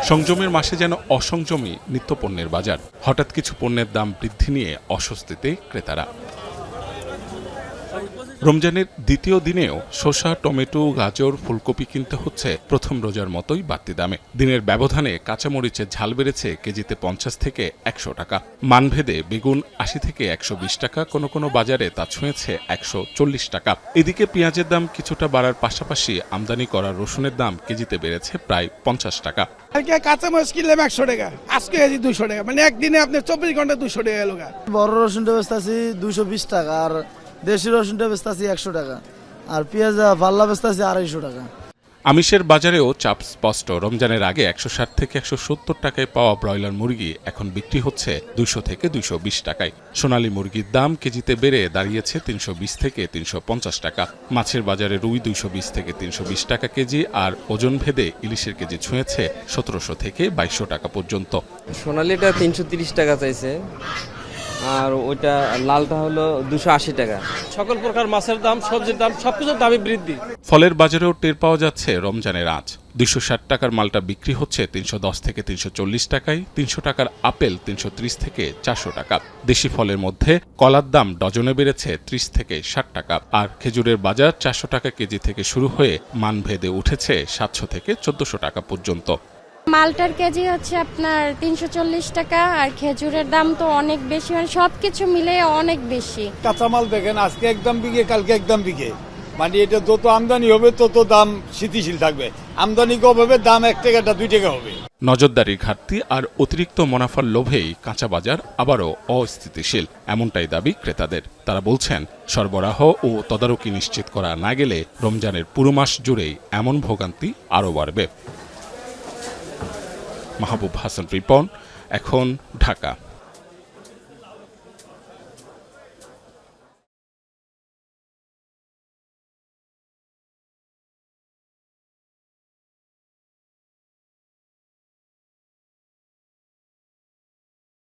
সংযমের মাসে যেন অসংযমী নিত্যপণ্যের বাজার। হঠাৎ কিছু পণ্যের দাম বৃদ্ধি নিয়ে অস্বস্তিতে ক্রেতারা। রমজানের দ্বিতীয় দিনেও শসা, টমেটো, গাজর, ফুলকপি কিনতে হচ্ছে প্রথম রোজার মতোই বাড়তি দামে। দিনের ব্যবধানে কাঁচামরিচের ঝাল বেড়েছে কেজিতে 50 থেকে 100 টাকা। মানভেদে বেগুন 80 থেকে 120 টাকা, কোনো কোনো বাজারে তা ছুঁয়েছে 140 টাকা। এদিকে পেঁয়াজের দাম কিছুটা বাড়ার পাশাপাশি আমদানি করা রসুনের দাম কেজিতে বেড়েছে প্রায় 50 টাকা। কাঁচামরিচ কিনলাম 100 টাকা, আজকে কেজি 200 টাকা, মানে একদিনে আপনি 24 ঘন্টা 200 টাকা এলো। বড় রসুনটা বেচতেছি 220 টাকা, আর দেশি রসুনটা বেচতেছি 100 টাকা, আর পেঁয়াজ পাল্লা বেচতেছি 250 টাকা। আমিষের বাজারেও চাপ স্পষ্ট। রমজানের আগে 160 থেকে 170 টাকায় পাওয়া ব্রয়লার মুরগি এখন বিক্রি হচ্ছে 200 থেকে 220 টাকায়। সোনালী মুরগির দাম কেজিতে বেড়ে দাঁড়িয়েছে 320 থেকে 350 টাকা। মাছের বাজারে রুই 220 থেকে 320 টাকা কেজি, আর ওজন ভেদে ইলিশের কেজি ছুঁয়েছে 1700 থেকে 2200 টাকা পর্যন্ত। সোনালীটা 330 টাকা চাইছে, আর ওইটা লালটা হলো 280 টাকা। সকল প্রকার মাছের দাম, সবজির দাম, সবকিছুর দামই বৃদ্ধি। ফলের বাজারেও টের পাওয়া যাচ্ছে রমজানের আঁচ। 260 টাকার মালটা বিক্রি হচ্ছে 310 থেকে 340 টাকায়। 300 টাকার আপেল 330 থেকে 400 টাকা। দেশি ফলের মধ্যে কলার দাম ডজনে বেড়েছে 30 থেকে 60 টাকা, আর খেজুরের বাজার 400 টাকা কেজি থেকে শুরু হয়ে মানভেদে উঠেছে 700 থেকে 1400 টাকা পর্যন্ত। মালটার কেজি হচ্ছে আপনার 340 টাকা, আর খেজুরের দাম তো অনেক বেশি, মানে সবকিছু মিলে অনেক বেশি। কাঁচামাল দেখেন, আজকে একদম বিঘে, কালকে একদম বিঘে, মানে এটা যত আমদানি হবে তত দাম স্থিতিশীল থাকবে। আমদানি কম হবে, দাম 1 টাকাটা 2 টাকা হবে। নজরদারির ঘাটতি আর অতিরিক্ত মুনাফার লোভেই কাঁচা বাজার আবারও অস্থিতিশীল, এমনটাই দাবি ক্রেতাদের। তারা বলছেন, সরবরাহ ও তদারকি নিশ্চিত করা না গেলে রমজানের পুরো মাস জুড়েই এমন ভোগান্তি আরও বাড়বে। মাহবুব হাসান রিপন, এখন ঢাকা।